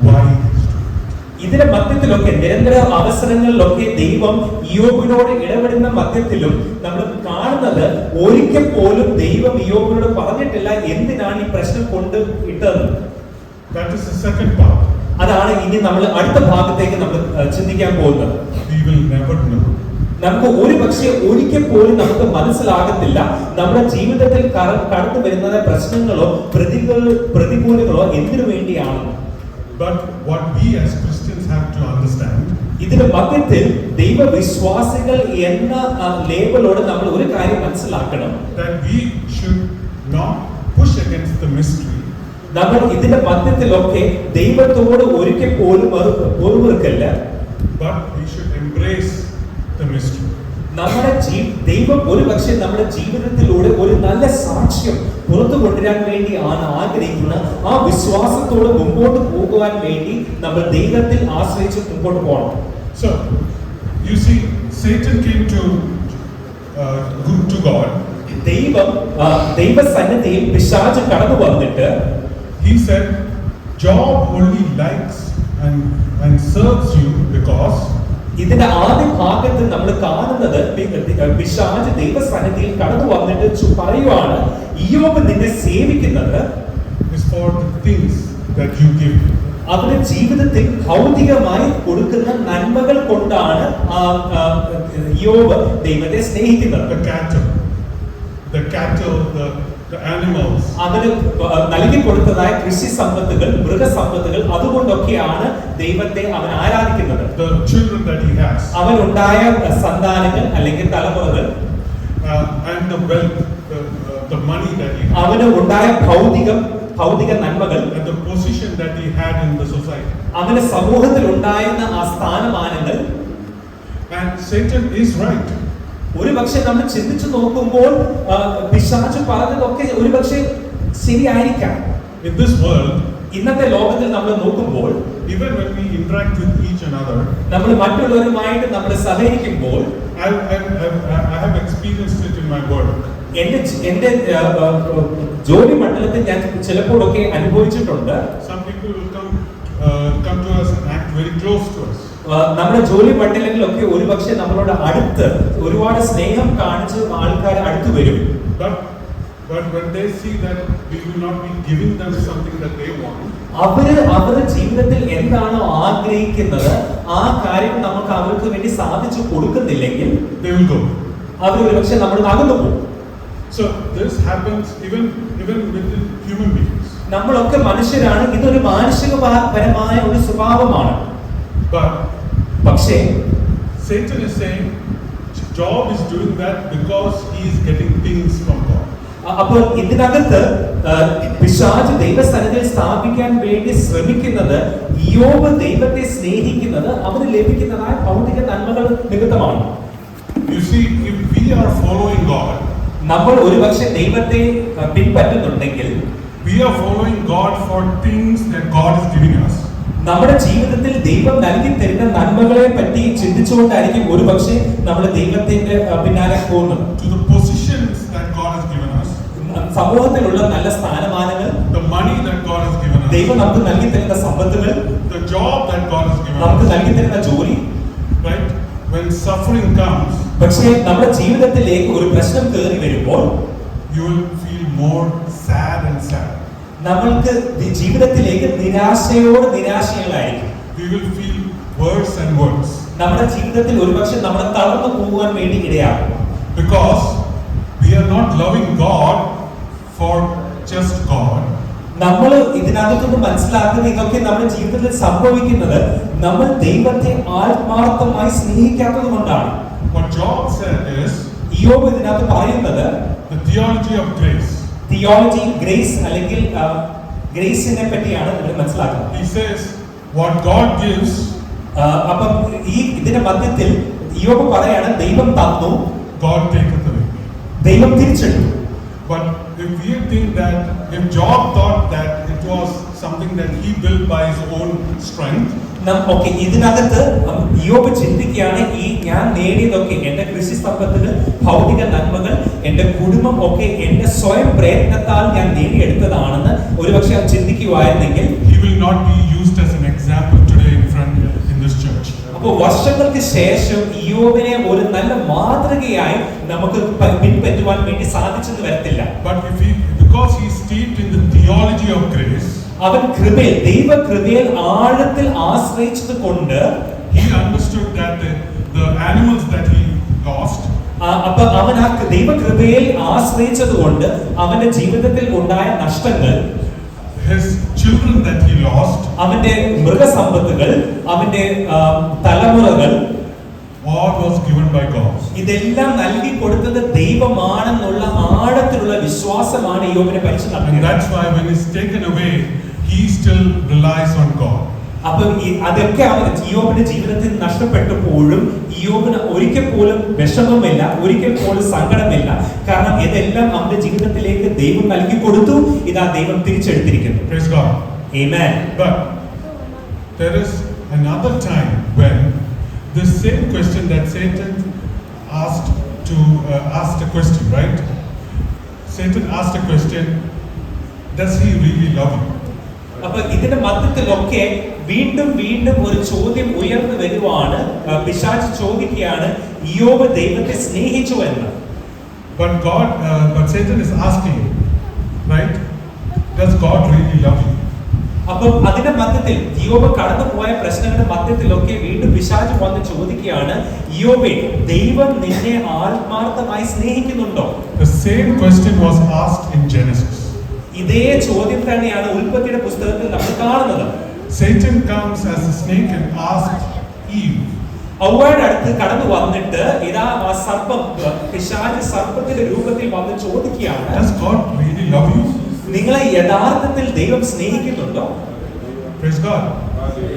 why he is doing it. ഇതിന്റെ മധ്യത്തിലൊക്കെ നിരന്തര അവസരങ്ങളിലൊക്കെ ദൈവം ഇയ്യോബിനോട് ഇടപെടുന്ന മധ്യത്തിലും നമ്മൾ കാണുന്നത് ഒരിക്കൽ പോലും ദൈവം ഇയ്യോബിനോട് പറഞ്ഞിട്ടില്ല എന്തിനാണ് ഈ പ്രശ്നം കൊണ്ട് ഇട്ടത്. That is the second part. അതാണ് ഇനി നമ്മൾ അടുത്ത ഭാഗത്തേക്ക് നമ്മൾ ചിന്തിക്കാൻ പോകുന്നത്. We will never know. നമുക്ക് ഒരു പക്ഷേ ഒരിക്കൽ പോലും നമുക്ക് മനസ്സിലാകത്തില്ല നമ്മുടെ ജീവിതത്തിൽ കടന്നു വരുന്ന പ്രശ്നങ്ങളോ പ്രതികൂലങ്ങളോ എന്തിനു വേണ്ടിയാണ്. But what we as Christians have to understand, ഇതിന്റെ മധ്യത്തിൽ ദൈവവിശ്വാസികൾ എന്ന ലേബലോട് നമ്മൾ ഒരു കാര്യം മനസ്സിലാക്കണം, that we should not push against the mystery. നമ്മൾ ഇതിന്റെ മധ്യത്തിലൊക്കെ ദൈവത്തോട് ഒരിക്കൽ പോലും വെറുക്കല്ല, but we should embrace the mystery. നമ്മുടെ ദൈവം ഒരുപക്ഷെ നമ്മുടെ ജീവിതത്തിലൂടെ ഒരു നല്ല സാക്ഷ്യം പുറത്തു കൊണ്ടുവരാൻ വേണ്ടി ആണ് ആഗ്രഹിക്കുന്ന ആ വിശ്വാസത്തോടെ മുമ്പോട്ട് പോകുവാൻ വേണ്ടി നമ്മൾ ദൈവത്തിൽ ആശ്രയിച്ച് മുമ്പോട്ട് പോകണം. So you see, Satan came to God. ദൈവസന്നിധിയിൽ പിശാച് കടന്നു വന്നിട്ട് He said, Job only likes and serves you because ഇതിന്റെ ആദ്യ ഭാഗത്ത് നമ്മൾ കാണുന്നത് പിശാച് ദൈവസന്നിധിയിൽ കടന്നു വന്നിട്ട് പറയുവാണ്, ഇയ്യോബ് നിന്നെ സേവിക്കുന്നത് is for the things that you give. അവരുടെ ജീവിതത്തിൽ ഭൗതികമായി കൊടുക്കുന്ന നന്മകൾ കൊണ്ടാണ് ഇയ്യോബ് ദൈവത്തെ സ്നേഹിക്കുന്നത്. The cattle, the animals. അവന് നൽകി കൊടുത്തതായ കൃഷി സമ്പത്തുകൾ, മൃഗസമ്പത്തുകൾ, അതുകൊണ്ടൊക്കെയാണ് ദൈവത്തെ അവൻ ആരാധിക്കുന്നത്. The children that he has. അവനുണ്ടായ സന്താനങ്ങൾ അല്ലെങ്കിൽ തലമുറകൾ, and the wealth, the money that he has. അവന് ഉണ്ടായ ഭൗതിക നന്മകൾ, and the position that he had in the society. അവന് സമൂഹത്തിൽ ഉണ്ടായിരുന്ന ആ സ്ഥാനമാനങ്ങൾ. And Satan is right. ഒരുപക്ഷെ നമ്മൾ ചിന്തിച്ചു നോക്കുമ്പോൾ പിശാച് പറഞ്ഞതൊക്കെ ഒരുപക്ഷെ ശരിയായിരിക്കാം. In this world, ഇന്നത്തെ ലോകത്തിൽ നമ്മൾ നോക്കുമ്പോൾ, even when we interact with each another, നമ്മൾ മറ്റുള്ളവരുമായിട്ട് നമ്മൾ സഹകരിക്കുമ്പോൾ, I have experienced it in my work. എന്റെ ജോലി മണ്ഡലത്തിൽ ഞാൻ ചിലപ്പോഴൊക്കെ അനുഭവിച്ചിട്ടുണ്ട്. Some people will come to us and act very close to us. നമ്മുടെ ജോലി മണ്ഡലങ്ങളിലൊക്കെ ഒരുപക്ഷെ നമ്മളോട് അടുത്ത് ഒരുപാട് സ്നേഹം കാണിച്ച് ആൾക്കാർ അടുത്ത് വരും. But when they see that we will not be giving them something that they want, അവരുടെ ജീവിതത്തിൽ എന്താണോ ആഗ്രഹിക്കുന്നത് ആ കാര്യം നമുക്ക് അവർക്ക് വേണ്ടി സാധിച്ചു കൊടുക്കുന്നില്ലെങ്കിൽ they will go. അവർ ഒരുപക്ഷെ നമ്മൾ അകന്നു പോകും. So this happens even within human beings. നമ്മളൊക്കെ മനുഷ്യരാണ്. ഇതൊരു മാനുഷികപരമായ ഒരു സ്വഭാവമാണ്. പക്ഷേ Satan is saying Job is doing that because he is getting things from God. അപ്പോൾ ഇതിനകത്ത് പിശാച് ദൈവസന്നിധിയിൽ സ്ഥാപിക്കാൻ വേണ്ടി ശ്രമിക്കുന്നത് ഇയ്യോബ് ദൈവത്തെ സ്നേഹിക്കുന്നത് അവന് ലഭിക്കുന്നതായ ഭൗതിക നന്മകൾ നിമിത്തമാണ്. You see, if we are following God, നമ്മൾ ഒരുപക്ഷെ ദൈവത്തെ പിൻപറ്റുന്നുണ്ടെങ്കിൽ, we are following God for things that God is giving us. നമ്മുടെ ജീവിതത്തിൽ ദൈവം നൽകി തരുന്ന നന്മകളെ പറ്റി ചിന്തിച്ചുകൊണ്ടായിരിക്കും ഒരുപക്ഷെ നമ്മൾ ദൈവത്തിന്റെ പിന്നാലെ പോകുന്നത്. To the positions that God has given us, സമൂഹത്തിലുള്ള നല്ല സ്ഥാനമാനങ്ങൾ, the money that God has given us, ദൈവം നമുക്ക് നൽകി തരുന്ന സമ്പത്തുകൾ, the job that God has given നമുക്ക് us, നൽകി തരുന്ന ജോലി. right? When suffering comes, പക്ഷേ നമ്മുടെ ജീവിതത്തിലേക്ക് ഒരു പ്രശ്നം കയറി വരുമ്പോൾ you will feel more sad and sad. നമ്മൾക്ക് ജീവിതത്തിലേക്ക് നിരാശകളായിരിക്കും. We will feel worse and worse. നമ്മുടെ ജീവിതത്തിൽ ഒരുപക്ഷെ നമ്മൾ തളർന്നു പോകുവാൻ വേണ്ടി ഇടയാകും. Because we are not loving God for just God. നമ്മൾ ഇതിനകത്തുനിന്ന് മനസ്സിലാക്കുന്ന ഇതൊക്കെ നമ്മുടെ ജീവിതത്തിൽ സംഭവിക്കുന്നത് നമ്മൾ ദൈവത്തെ ആത്മാർത്ഥമായി സ്നേഹിക്കാത്തത് കൊണ്ടാണ്. What Job said is, ഇയ്യോബ് ഇതിനകത്ത് പറയുന്നത് the theology of grace. Theology, grace അല്ലെങ്കിൽ ഗ്രേസിനെ പറ്റിയാണ് ഇവിടെ മനസ്സിലാക്കുന്നത്. He says what God gives, അപ്പം ഈ ഇതിന്റെ മധ്യത്തിൽ ഇയ്യോബ് പറയാണ് ദൈവം തന്നു, God taketh away. ദൈവം തിരിച്ചെടുത്തു. But if we think that, if Job thought that it was something that he built by his own strength, okay, ഇതിനകത്ത് ഇയ്യോബ് ചിന്തിക്കുകയാണ് ഈ ഞാൻ നേടിയതൊക്കെ എന്റെ കൃഷി സമ്പത്തുകൾ, ഭൗതിക നന്മകൾ, എന്റെ കുടുംബം ഒക്കെ എന്റെ സ്വയം പ്രയത്നത്താൽ ഞാൻ നേടിയെടുത്തതാണെന്ന് ഒരുപക്ഷെ അത് ചിന്തിക്കുവായിരുന്നെങ്കിൽ he will not be used as an example today in front in this church. അപ്പോൾ വർഷങ്ങൾക്ക് ശേഷം ഇയ്യോബിനെ ഒരു നല്ല മാതൃകയായി നമുക്ക് പിൻപറ്റുവാൻ വേണ്ടി സാധിച്ചെന്ന് വരത്തില്ല. But because he is steeped in the theology of grace, അവൻ കൃപയിൽ, ദൈവകൃപയിൽ ആഴത്തിൽ ആശ്രയിച്ചത് കൊണ്ട് he understood that the animals that he lost, അപ്പൊ അവൻ ആ ദൈവകൃപയിൽ ആശ്രയിച്ചത് കൊണ്ട് അവന്റെ ജീവിതത്തിൽ ഉണ്ടായ നഷ്ടങ്ങൾ, his children that he lost, അവന്റെ മൃഗസമ്പത്തുകൾ, അവന്റെ തലമുറകൾ, all was given by God. ഇതെല്ലാം നൽകി കൊടുത്തത് ദൈവമാണെന്നുള്ള ആഴത്തിലുള്ള വിശ്വാസമാണ് ഇയ്യോബിനെ And പരിശുദ്ധമാക്കുന്നത്. that's why when it's taken away, he still relies on God. അപ്പൊ അതൊക്കെ അവൻ ഇയ്യോബിന്റെ ജീവിതത്തിൽ നഷ്ടപ്പെട്ടപ്പോഴും ഇയ്യോബിന് ഒരിക്കൽ പോലും വിഷമമില്ല, ഒരിക്കൽ പോലും സങ്കടമില്ല. കാരണം ഇതെല്ലാം അവന്റെ ജീവിതത്തിലേക്ക് ദൈവം നൽകി കൊടുത്തു. ഇതാ ദൈവം തിരിച്ചെടുത്തിരിക്കുന്നു. Praise God. Amen. But there is another time when the same question that Satan asked a question, right? Satan asked a question, does he really love you? അപ്പൊ ഇതിന്റെ മധ്യത്തിലൊക്കെ വീണ്ടും വീണ്ടും ഒരു ചോദ്യം ഉയർന്നു വരുവാണ്. പിശാച് ചോദിക്കുകയാണ്, ഇയ്യോബ് ദൈവത്തെ സ്നേഹിച്ചു എന്ന്. But Satan is asking, right? Does God really love you? അപ്പൊ അതിന്റെ മധ്യത്തിൽ ഇയ്യോബ് കടന്നുപോയ പ്രശ്നങ്ങളുടെ മധ്യത്തിലൊക്കെ വീണ്ടും പിശാച് വന്ന് ചോദിക്കുകയാണ്, ഇയ്യോബേ ദൈവം നിന്നെ ആത്മാർത്ഥമായി സ്നേഹിക്കുന്നുണ്ടോ? The same question was asked in Genesis. ഇതേ ചോദ്യം തന്നെയാണ് ഉൽപ്പത്തിയുടെ പുസ്തകത്തിൽ നമ്മൾ കാണുന്നത്. Satan comes as a snake and asked Eve. അവയുടെ അടുത്ത് കടന്നു വന്നിട്ട് ഇതാ ആ സർപ്പം, പിശാച് സർപ്പത്തിന്റെ രൂപത്തിൽ വന്ന് ചോദിക്കുകയാണ്, Does God really love you? നിങ്ങളെ യഥാർത്ഥത്തിൽ ദൈവം സ്നേഹിക്കുന്നുണ്ടോ? Praise God.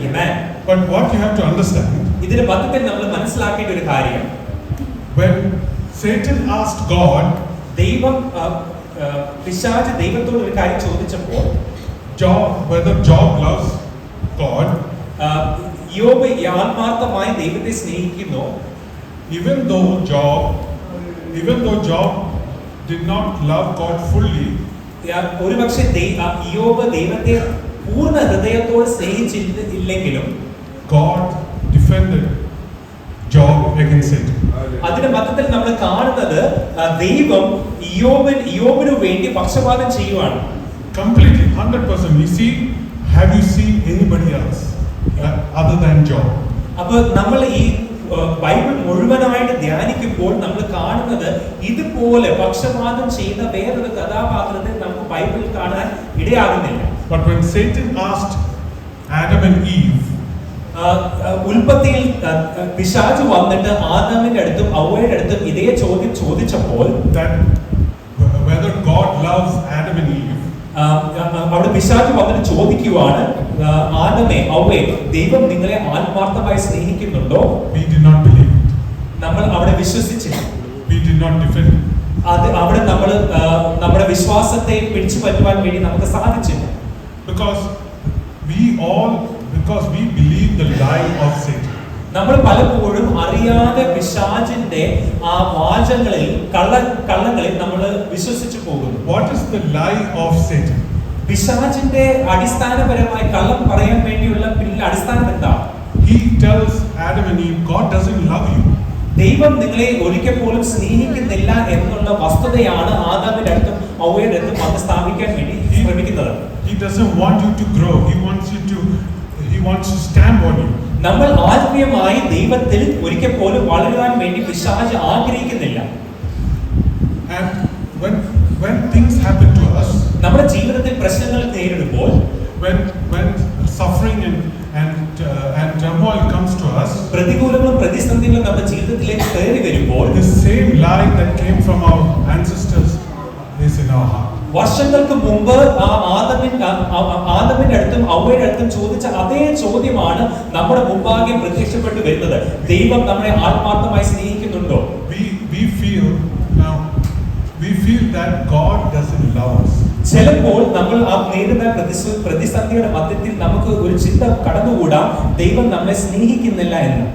Amen. But what you have to understand, ഇതിന്റെ മധ്യത്തിൽ നമ്മൾ മനസ്സിലാക്കേണ്ട ഒരു കാര്യം, when Satan asked God, ദൈവം പിശാച് ദൈവത്തോട് ഒരു കാര്യം ചോദിച്ചപ്പോൾ whether Job loves God, യോബ് ആത്മാർത്ഥമായി ദൈവത്തെ സ്നേഹിക്കുന്നു. even though Job did not love God fully, ഒരുപക്ഷെ യോബ് ദൈവത്തെ പൂർണ്ണ ഹൃദയത്തോട് സ്നേഹിച്ചില്ലെങ്കിലും God defended Job against Satan. അതിന്റെ മധ്യത്തിൽ നമ്മൾ കാണുന്നത് ദൈവം ഇയ്യോബിനു വേണ്ടി പക്ഷപാതം ചെയ്യുവാണ്. Completely 100%. Have you seen anybody else other than Job? അപ്പൊ നമ്മൾ ഈ ബൈബിൾ മുഴുവനായിട്ട് ധ്യാനിക്കുമ്പോൾ നമ്മൾ കാണുന്നത് ഇതുപോലെ പക്ഷപാതം ചെയ്ത വേറൊരു കഥാപാത്രത്തെ നമുക്ക് ബൈബിളിൽ കാണാൻ ഇടയാകുന്നില്ല. But when Satan asked Adam and Eve, ഉൽപ്പത്തിയിൽ പിശാച് വന്നിട്ട് ആദാമിന്റെ അടുത്തും ഹവ്വയുടെ അടുത്തും ഇതേ ചോദ്യം ചോദിച്ചപ്പോൾ, that whether God loves Adam and Eve, അവിടെ പിശാച് വന്നിട്ട് ചോദിക്കുവാണ്, ആദമേ ഹവ്വേ ദൈവം നിങ്ങളെ ആത്മാർത്ഥമായി സ്നേഹിക്കുന്നുണ്ടോ? we did not believe it. നമ്മൾ അവിടെ വിശ്വസിച്ചില്ല. We did not defend it. അവിടെ നമ്മൾ നമ്മുടെ വിശ്വാസത്തെ പിടിച്ചു പറ്റുവാൻ വേണ്ടി നമുക്ക് സാധിച്ചില്ല. Because we believe the lie of Satan. നമ്മൾ പലപ്പോഴും അറിയാതെ പിശാചിന്റെ ആ വാചകങ്ങളിൽ കള്ളങ്ങളിൽ നമ്മൾ വിശ്വസിച്ചു പോകുന്നു. What is the lie of Satan? പിശാചിന്റെ അടിസ്ഥാനപരമായി കള്ളം പറയാൻ വേണ്ടിയുള്ള പിന്നിലെ അടിസ്ഥാനം എന്താ? He tells Adam and Eve, God doesn't love you. ദൈവം നിങ്ങളെ ഒരിക്കൽ പോലും സ്നേഹിക്കുന്നില്ല എന്നുള്ള വസ്തുതയാണ് ആദാമിന്റെ അടുത്തും ഹവ്വയുടെ അടുത്തും അത് സ്ഥാപിക്കാൻ വേണ്ടി ശ്രമിക്കുന്നത്. He doesn't want you to grow. He wants to stamp on you. നമ്മൾ ആത്മീയമായി ദൈവത്തിൽ ഒരിക്കൽ പോലും വളരാൻ വേണ്ടി പിശാച് ആഗ്രഹിക്കുന്നില്ല. And when things happen to us, നമ്മുടെ ജീവിതത്തിൽ പ്രശ്നങ്ങൾ നേരിടുമ്പോൾ, when suffering and turmoil comes to us, പ്രതികൂലങ്ങളും പ്രതിസന്ധികളും നമ്മുടെ ജീവിതത്തിലേക്ക് കയറി വരുമ്പോൾ, the same lie that came from our ancestors is in our heart. വർഷങ്ങൾക്ക് മുമ്പ് ആ ആദമിന്റെ അടുത്തും ഹവ്വയുടെ അടുത്തും ചോദിച്ച അതേ ചോദ്യമാണ് നമ്മുടെ മുമ്പാകെ പ്രത്യക്ഷപ്പെട്ടു വരുന്നത്. ദൈവം നമ്മളെ ആത്മാർത്ഥമായി സ്നേഹിക്കുന്നുണ്ടോ? We feel that God doesn't love us. ചിലപ്പോൾ നമ്മൾ ആ നേരിടുന്ന പ്രതിസന്ധിയുടെ മധ്യത്തിൽ നമുക്ക് ഒരു ചിന്ത കടന്നുകൂടാം, ദൈവം നമ്മളെ സ്നേഹിക്കുന്നില്ല എന്ന്.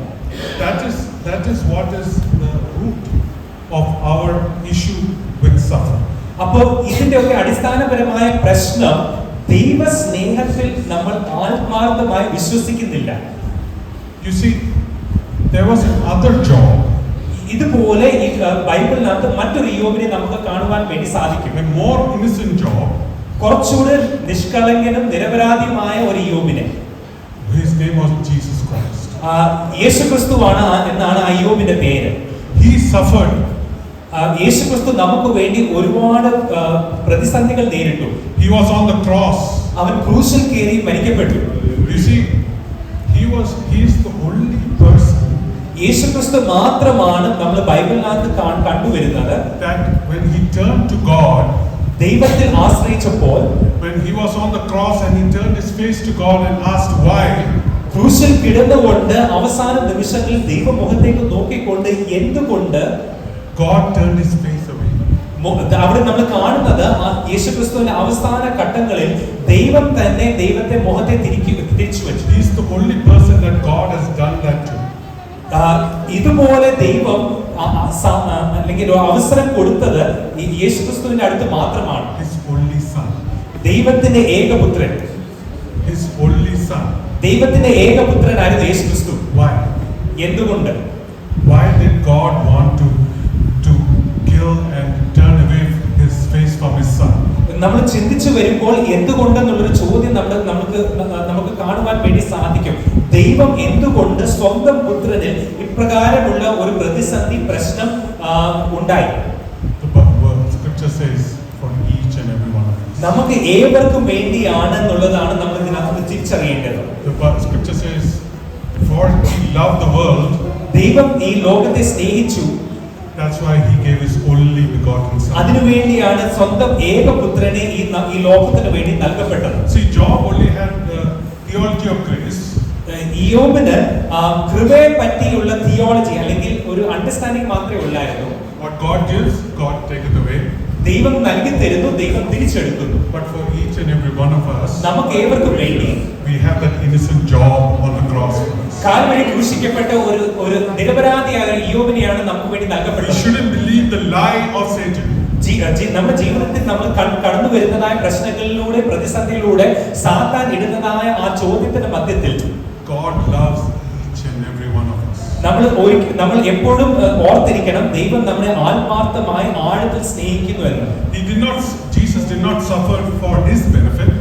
That is what is the root of our issue with suffering. അപ്പോൾ ഇതിന്റെ ഒക്കെ അടിസ്ഥാനപരമായ പ്രശ്നം ദൈവ സ്നേഹത്തിൽ നമ്മൾ ആത്മാർത്ഥമായി വിശ്വസിക്കുന്നില്ല. You see, there was another Job. ഇതുപോലെ ഈ ബൈബിളിനകത്ത് മറ്റൊരു യോബിനെ നമുക്ക് കാണുവാൻ വേണ്ടി സാധിക്കും. A more innocent Job. കുറച്ചുകൂടെ നിഷ്കളങ്കനും നിരപരാധിയുമായ ഒരു യോബിനെ. His name was Jesus Christ. യേശുക്രിസ്തുവാണ് എന്നാണ് ആ യോബിന്റെ പേര്. He suffered. യേശുക്രിസ്തു നമുക്ക് വേണ്ടി ഒരുപാട് പ്രതിസന്ധികൾ നേരിട്ടു. He was on the cross. അവൻ ക്രൂശിൽ കയറി മരിക്കപ്പെട്ടു. You see, he is the only person. യേശുക്രിസ്തു മാത്രമാണ് നമ്മൾ ബൈബിളിനകത്ത് കണ്ടുവരുന്നത്. That when he turned to God, ദൈവത്തിൽ ആശ്രയിച്ചപ്പോൾ, when he was on the cross and he turned his face to God and asked why, ക്രൂശിൽ കിടന്നുകൊണ്ട് അവസാന നിമിഷങ്ങളിൽ ദൈവമുഖത്തേക്ക് നോക്കിക്കൊണ്ട് എന്തുകൊണ്ട് God turned his face away? അവിടെ നമ്മൾ കാണുന്നത് ആ യേശുക്രിസ്തുവിന്റെ അവസാന ഘട്ടങ്ങളിൽ ദൈവം തന്നെ ദൈവത്തെ മുഖത്തെ തിരിച്ചു വെച്ചു. He is the only person that God has done that to. ഇതുപോലെ ദൈവം അല്ലെങ്കിൽ ഒരു അവസരം കൊടുത്തത് ഈ യേശുക്രിസ്തുവിന്റെ അടുത്ത് മാത്രമാണ്. His only son. ദൈവത്തിന്റെ ഏകപുത്രൻ. His only son. ദൈവത്തിന്റെ ഏകപുത്രനായിരുന്നു യേശുക്രിസ്തു. Why? എന്തുകൊണ്ട്? Why did God want to kill and turn away his face from his son? നമ്മൾ ചിന്തിച്ചു വരുമ്പോൾ എന്തുകൊണ്ടെന്നുള്ളൊരു ചോദ്യം നമുക്ക് കാണുവാൻ വേണ്ടി സാധിക്കും. ദൈവം എന്തുകൊണ്ട് സ്വന്തം പുത്രനിൽ ഇപ്രകാരമുള്ള ഒരു പ്രതിസന്ധി പ്രശ്നം ഉണ്ടായി? Scripture says for each and every one of us. നമുക്ക് ഏവർക്കും വേണ്ടിയാണെന്നുള്ളതാണ് നമ്മൾ ഇതിനകത്ത് തിരിച്ചറിയേണ്ടത്. The scripture says for he loved the world. ദൈവം ഈ ലോകത്തെ സ്നേഹിച്ചു. That's why he gave his only begotten son. അതിനുവേണ്ടിയാണ് സ്വന്തം ഏകപുത്രനെ ഈ ലോകത്തിന് വേണ്ടി നൽകപ്പെട്ടത്. See, Job only had the theology of grace. യോബിന് കൃപയെ പറ്റിയുള്ള തിയോളജി അല്ലെങ്കിൽ ഒരു അണ്ടർസ്റ്റാൻഡിംഗ് മാത്രമേ ഉള്ളായിരുന്നു. What God gives, God taketh away. ദൈവം നൽകി തരുന്നു, ദൈവം തിരിച്ചെടുക്കുന്നു. But for each and every one of us, നമുക്ക് ഏവർക്കും വേണ്ടി we have that innocent Job on the cross for us. കാൽവരിയിൽ ക്രൂശിക്കപ്പെട്ട ഒരു നിരപരാധിയായ യോബിനെയാണ് നമുക്ക് വേണ്ടി We നൽകപ്പെട്ടത്. shouldn't believe the lie of Satan. നമ്മുടെ ജീവിതത്തിൽ നമ്മൾ കടന്നു വരുന്നതായ പ്രശ്നങ്ങളിലൂടെ പ്രതിസന്ധിയിലൂടെ സാത്താൻ ഇടുന്നതായ ആ ചോദ്യത്തിന്റെ മധ്യത്തിൽ God loves each and every one of us. നമ്മൾ എപ്പോഴും ഓർത്തിരിക്കണം, ദൈവം നമ്മളെ ആത്മാർത്ഥമായി ആഴത്തിൽ സ്നേഹിക്കുന്നു എന്ന്. Jesus did not suffer for his benefit.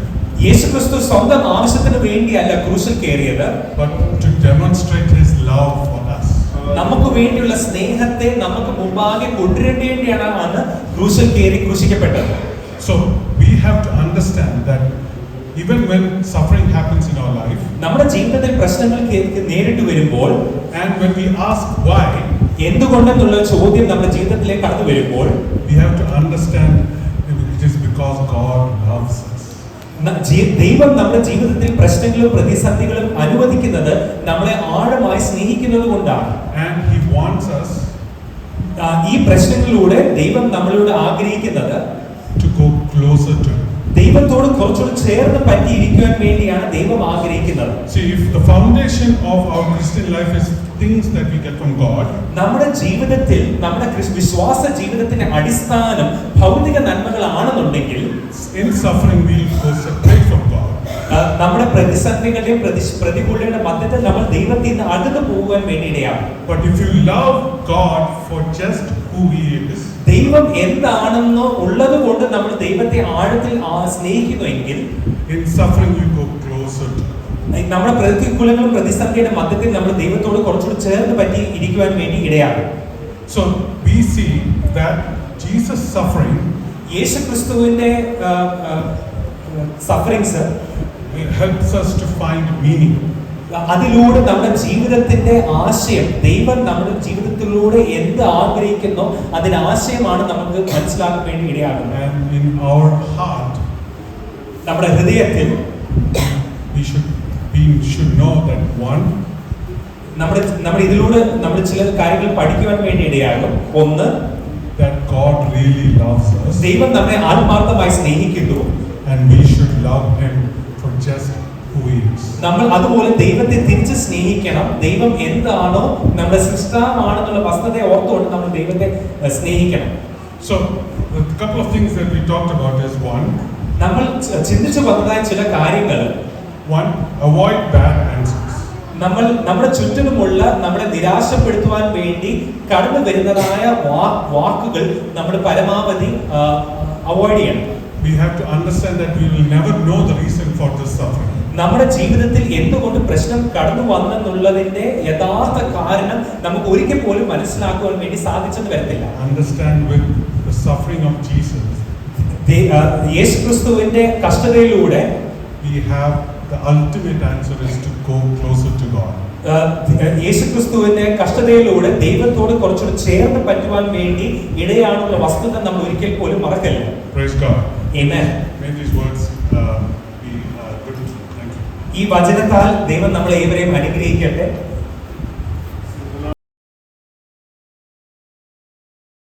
യേശുക്രിസ്തു സ്വന്തം ആവശ്യത്തിന് വേണ്ടിയല്ല ക്രൂശിൽ കയറിയത്, but to demonstrate his love for us. നമുക്ക് വേണ്ടിയുള്ള സ്നേഹത്തെ നമുക്ക് മുമ്പാകെ കൊണ്ടുവരേണ്ടിയാണ് ക്രൂശിൽ കയറി ക്രൂശിക്കപ്പെട്ടത്. So we have to understand that even when suffering happens in our life, നമ്മുടെ ജീവിതത്തിൽ പ്രശ്നങ്ങൾ നേരിട്ട് വരുമ്പോൾ, and when we ask why, എന്തുകൊണ്ടെന്നുള്ള ചോദ്യം നമ്മുടെ ജീവിതത്തിലേക്ക് കടന്നു വരുമ്പോൾ, we have to understand it is because God loves us. ദൈവം നമ്മുടെ ജീവിതത്തിൽ പ്രശ്നങ്ങളും പ്രതിസന്ധികളും അനുവദിക്കുന്നത് നമ്മളെ ആഴമായി സ്നേഹിക്കുന്നത് കൊണ്ടാണ്. And he wants us ഈ പ്രശ്നങ്ങളിലൂടെ ദൈവം നമ്മളോട് ആഗ്രഹിക്കുന്നത് to go closer to him. ദൈവത്തോട് കുറച്ചുകൂടി ചേർന്ന് പറ്റിയിരിക്കുവാൻ വേണ്ടിയാണ് ദൈവം ആഗ്രഹിക്കുന്നത്. See, if the foundation of our Christian life is things that we get from God, നമ്മുടെ ജീവിതത്തിൽ നമ്മുടെ വിശ്വാസ ജീവിതത്തിന്റെ അടിസ്ഥാനം ഭൗതിക നന്മകളാണെന്നുണ്ടെങ്കിൽ, in suffering we go separate from God. നമ്മുടെ പ്രതിസന്ധികളുടെയും പ്രതികൂലങ്ങളുടെ മധ്യത്തിൽ നമ്മൾ ദൈവത്തിൽ നിന്ന് അകന്നു പോകുവാൻ വേണ്ടിയിടയാണ്. But if you love God for just who he is, ദൈവം എന്താണെന്നോ ഉള്ളത് കൊണ്ട് നമ്മൾ ദൈവത്തെ ആഴത്തിൽ സ്നേഹിക്കുന്നുവെങ്കിൽ, in suffering you go closer to him. നമ്മുടെ പ്രതികൂലങ്ങളും പ്രതിസന്ധിയുടെ മധ്യത്തിൽ നമ്മൾ ദൈവത്തോട് കുറച്ചുകൂടി ചേർന്ന് പറ്റി ഇരിക്കുവാൻ വേണ്ടി ഇടയാണ്. So we see that Jesus suffering, യേശുക്രിസ്തുവിന്റെ sufferings helps us to find meaning. അതിലൂടെ നമ്മുടെ ജീവിതത്തിന്റെ ആശയം, ദൈവം നമ്മുടെ ജീവിതത്തിലൂടെ എന്ത് ആഗ്രഹിക്കുന്നോ അതിന്റെ ആശയമാണ് നമുക്ക് മനസ്സിലാക്കാൻ വേണ്ടി ഇടയാകുന്നത്. And in our heart, നമ്മുടെ ഹൃദയത്തിൽ we should know that one, നമ്മൾ ഇതിലൂടെ നമ്മൾ ചില കാര്യങ്ങൾ പഠിക്കുവാൻ വേണ്ടി ഇടയാകും. ഒന്ന്, that God really loves us, ദൈവം നമ്മെ ആത്മാർത്ഥമായി സ്നേഹിക്കുന്നു, and we should love him for just who he is. നമ്മൾ അതുപോലെ ദൈവത്തെ തിരിച്ച് സ്നേഹിക്കണം. ദൈവം എന്താണോ നമ്മുടെ സൃഷ്ടാവാണെന്നുള്ള വസ്തുതയെ ഓർത്തുകൊണ്ട് നമ്മൾ ദൈവത്തെ സ്നേഹിക്കണം. So a couple of things that we talked about is one, നമ്മൾ ചിന്തിച്ചു വന്നതായ ചില കാര്യങ്ങൾ, one, avoid bad answers. നമ്മൾ നമ്മുടെ ചുറ്റിനുമുള്ള നമ്മളെ നിരാശപ്പെടുത്തുവാൻ വേണ്ടി കടന്നു വരുന്നതായ വാക്കുകൾ നമ്മൾ പരമാവധി അവോയ്ഡ് ചെയ്യണം. We have to understand that we will never know the reason for this suffering. നമ്മുടെ ജീവിതത്തിൽ എന്തുകൊണ്ട് പ്രശ്നം കടന്നു വന്നെന്നുള്ളതിന്റെ യഥാർത്ഥ കാരണം നമുക്ക് ഒരിക്കൽ പോലും മനസ്സിലാക്കുവാൻ വേണ്ടി സാധിച്ചെന്ന് വരത്തില്ല. Understand with the suffering of Jesus, യേശുക്രിസ്തുവിന്റെ കഷ്ടതയിലൂടെ we have the ultimate answer is to go closer to God. യേശുക്രിസ്തുവിന്റെ കഷ്ടതയിലൂടെ ദൈവത്തോട് കുറച്ചുകൂടി ചേർന്ന് പറ്റുവാൻ വേണ്ടി ഇടയാണെന്നുള്ള വസ്തുത നമ്മൾ ഒരിക്കൽ പോലും മറക്കല്ല. Praise God. Amen. May these words be good. Thank you. ഈ വചനത്താൽ ദൈവം നമ്മളെ ഏവരെയും അനുഗ്രഹിക്കട്ടെ.